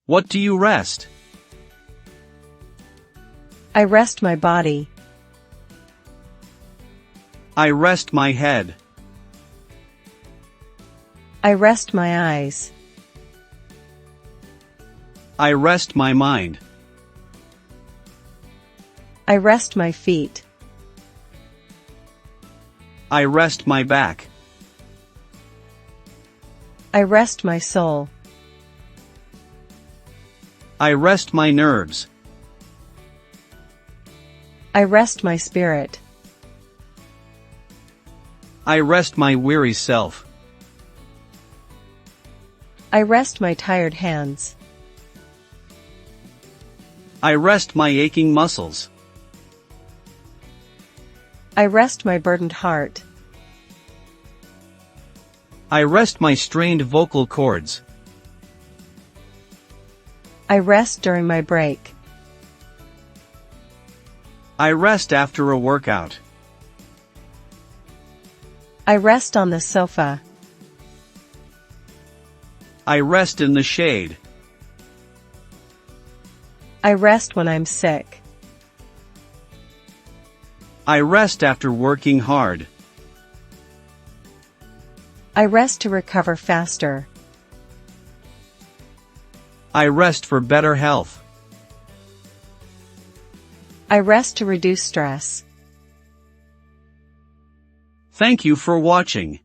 What do you rest? I rest my body. I rest my head. I rest my eyes. I rest my mind. I rest my feet. I rest my back. I rest my soul. I rest my nerves. I rest my spirit. I rest my weary self. I rest my tired hands. I rest my aching muscles. I rest my burdened heart. I rest my strained vocal cords. I rest during my break. I rest after a workout. I rest on the sofa. I rest in the shade. I rest when I'm sick. I rest after working hard. I rest to recover faster. I rest for better health. I rest to reduce stress. Thank you for watching.